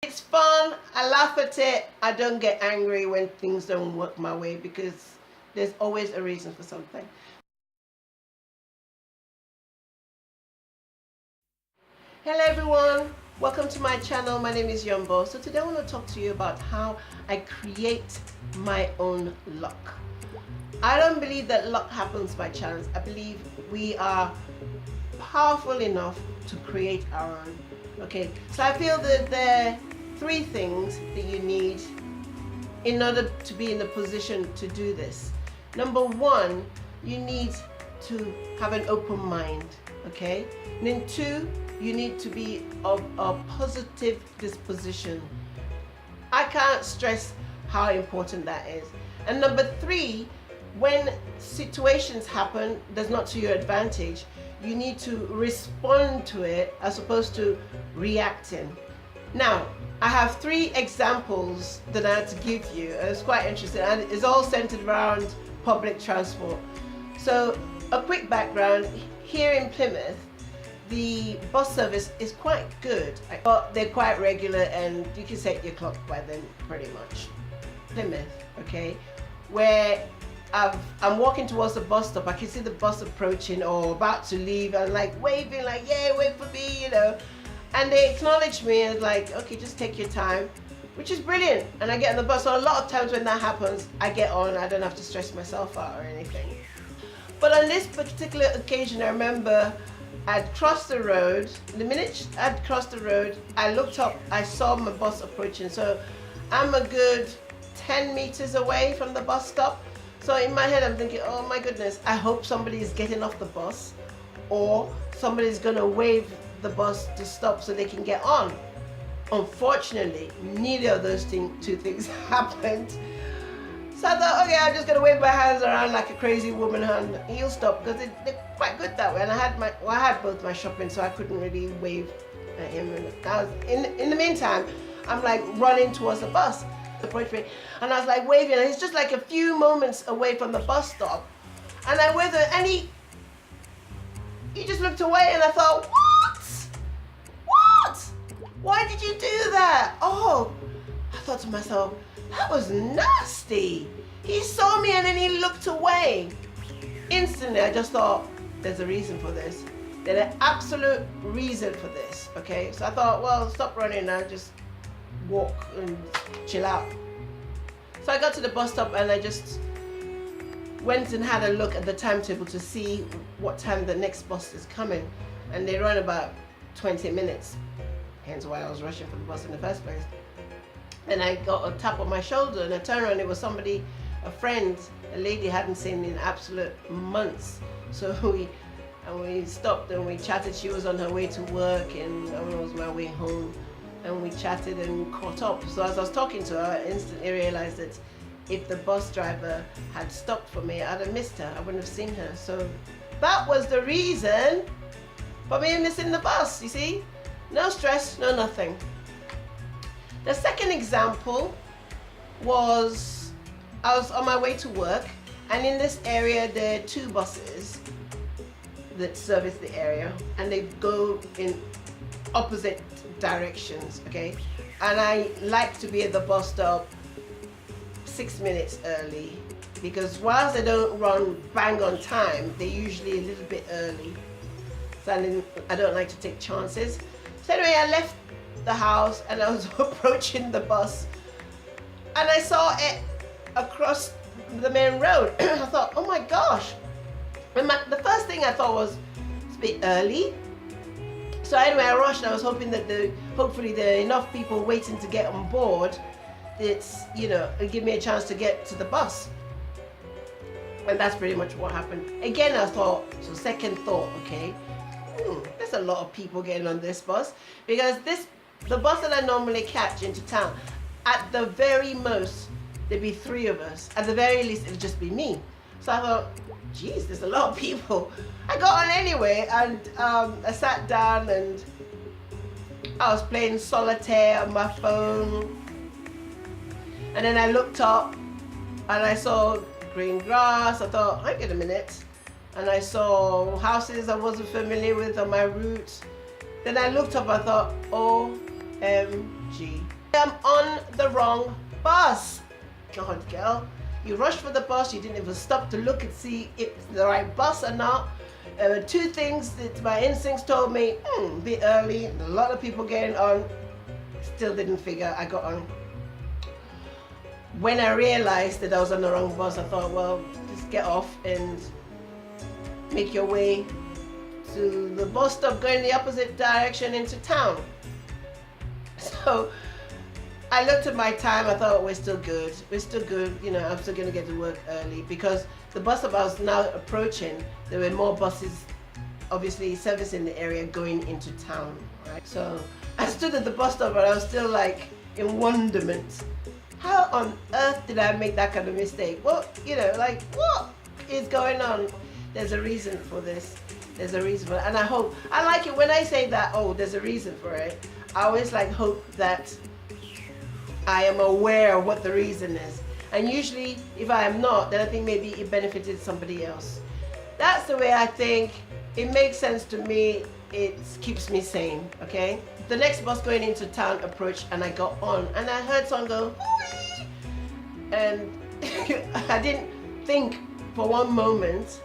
It's fun, I laugh at it, I don't get angry when things don't work my way because there's always a reason for something. Hello everyone, welcome to my channel. My name is Yumbo. So today I want to talk to you about how I create my own luck. I don't believe that luck happens by chance. I believe we are powerful enough to create our own. Okay, so I feel that there are three things that you need in order to be in the position to do this. Number one, you need to have an open mind. Okay, and then two, you need to be of a positive disposition. I can't stress how important that is. And number three, when situations happen that's not to your advantage, you need to respond to it as opposed to reacting. Now, I have three examples that I had to give you. It's quite interesting, and it's all centered around public transport. So, a quick background, here in Plymouth, the bus service is quite good, but they're quite regular and you can set your clock by them pretty much. Plymouth, okay, where I'm walking towards the bus stop, I can see the bus approaching or about to leave, and like waving, like, yeah, wait for me, you know, and they acknowledge me and like, okay, just take your time, which is brilliant. And I get on the bus. So a lot of times when that happens, I get on, I don't have to stress myself out or anything. But on this particular occasion, I remember I'd crossed the road. The minute I'd crossed the road, I looked up, I saw my bus approaching. So I'm a good 10 meters away from the bus stop. So in my head, I'm thinking, oh my goodness, I hope somebody is getting off the bus or somebody's gonna wave the bus to stop so they can get on. Unfortunately, neither of those two things happened. So I thought, okay, I'm just gonna wave my hands around like a crazy woman and he'll stop, because they're quite good that way. And I had both my shopping, so I couldn't really wave at him. And I was, in the meantime, I'm like running towards the bus. Approached me, and I was like waving, and he's just like a few moments away from the bus stop, and I waved, and he just looked away, and I thought, what? Why did you do that? Oh, I thought to myself, that was nasty. He saw me and then he looked away. Instantly, I just thought, there's a reason for this. There's an absolute reason for this. Okay, so I thought, well, stop running now, just walk and chill out. So I got to the bus stop and I just went and had a look at the timetable to see what time the next bus is coming, and they run about 20 minutes, hence why I was rushing for the bus in the first place. And I got a tap on my shoulder and I turned around, it was somebody, a friend, a lady I hadn't seen in absolute months. So we stopped and we chatted. She was on her way to work and I was on my way home. And we chatted and caught up. So as I was talking to her, I instantly realized that if the bus driver had stopped for me, I'd have missed her. I wouldn't have seen her. So that was the reason for me missing the bus, you see? No stress, no nothing. The second example was, I was on my way to work, and in this area there are two buses that service the area, and they go in opposite directions, okay? And I like to be at the bus stop 6 minutes early, because whilst they don't run bang on time, they're usually a little bit early. So I don't like to take chances. So anyway, I left the house and I was approaching the bus and I saw it across the main road. I thought, oh my gosh. And the first thing I thought was, it's a bit early. So anyway, I rushed. I was hoping that hopefully there are enough people waiting to get on board. It's, you know, it'll give me a chance to get to the bus. And that's pretty much what happened. Again, I thought, so second thought, okay, there's a lot of people getting on this bus, because the bus that I normally catch into town, at the very most, there'd be 3 of us. At the very least, it'd just be me. So I thought, geez, there's a lot of people. I got on anyway, and I sat down and I was playing solitaire on my phone. And then I looked up and I saw green grass. I thought, hang on a minute. And I saw houses I wasn't familiar with on my route. Then I looked up, I thought, OMG. I'm on the wrong bus. God, girl, you rushed for the bus, you didn't even stop to look and see if it's the right bus or not. There were two things that my instincts told me, a bit early, a lot of people getting on. Still didn't figure I got on. When I realized that I was on the wrong bus, I thought, well, just get off and make your way to the bus stop going the opposite direction into town. So I looked at my time, I thought we're still good, I'm still going to get to work early, because the bus stop I was now approaching, there were more buses obviously servicing the area going into town, right? So I stood at the bus stop and I was still like in wonderment. How on earth did I make that kind of mistake? Well, like, what is going on? There's a reason for this. There's a reason for it. And I like it when I say that, oh, there's a reason for it. I always hope that I am aware of what the reason is. And usually, if I am not, then I think maybe it benefited somebody else. That's the way I think. It makes sense to me. It keeps me sane, okay? The next bus going into town approached and I got on and I heard someone go, "Hooey!" And I didn't think for one moment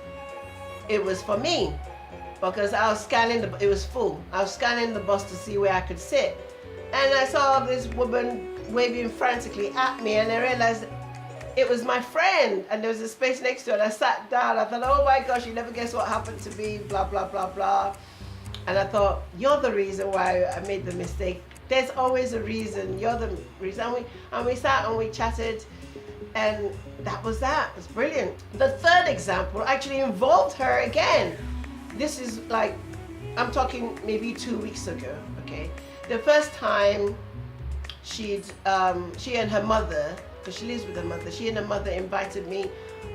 it was for me, because I was scanning it was full. I was scanning the bus to see where I could sit. And I saw this woman waving frantically at me and I realized it was my friend, and there was a space next to it. I sat down, I thought, oh my gosh, you never guess what happened to me, blah, blah, blah, blah. And I thought, you're the reason why I made the mistake. There's always a reason, you're the reason. And we sat and we chatted, and that was that. It's brilliant. The third example actually involved her again. This is like, I'm talking maybe 2 weeks ago, okay? The first time she and her mother, because she lives with her mother, she and her mother invited me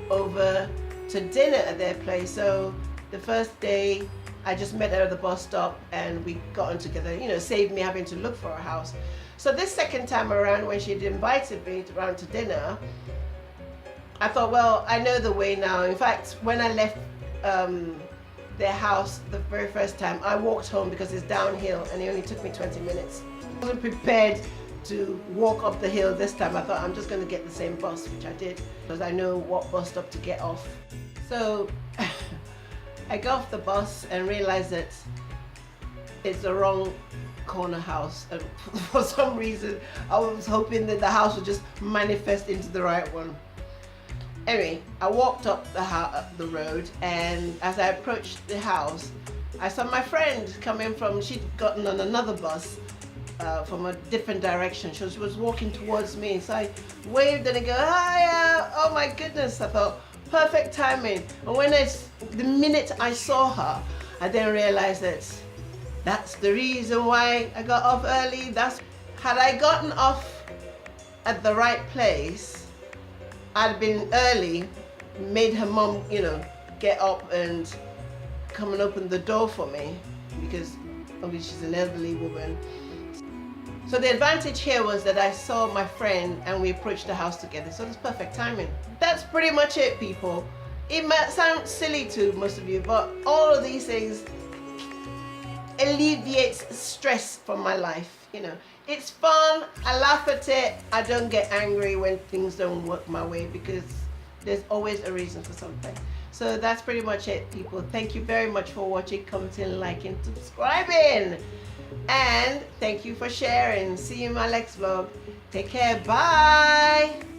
over to dinner at their place. So the first day, I just met her at the bus stop and we got on together, saved me having to look for a house. So this second time around, when she'd invited me around to dinner, I thought, well, I know the way now. In fact, when I left their house the very first time, I walked home because it's downhill and it only took me 20 minutes. I wasn't prepared to walk up the hill this time. I thought I'm just going to get the same bus, which I did, because I know what bus stop to get off. So I got off the bus and realized that it's the wrong corner house, and for some reason I was hoping that the house would just manifest into the right one. Anyway, I walked up the road, and as I approached the house, I saw my friend coming from, she'd gotten on another bus from a different direction. She was walking towards me, so I waved and I go, hi, oh my goodness. I thought, perfect timing. And when the minute I saw her, I then realized that that's the reason why I got off early. Had I gotten off at the right place, I'd been early, made her mom, get up and come and open the door for me, because obviously she's an elderly woman. So the advantage here was that I saw my friend and we approached the house together. So it's perfect timing. That's pretty much it, people. It might sound silly to most of you, but all of these things alleviates stress from my life. It's fun. I laugh at it. I don't get angry when things don't work my way, because there's always a reason for something. So that's pretty much it, people. Thank you very much for watching, commenting, liking, subscribing. And thank you for sharing. See you in my next vlog. Take care. Bye.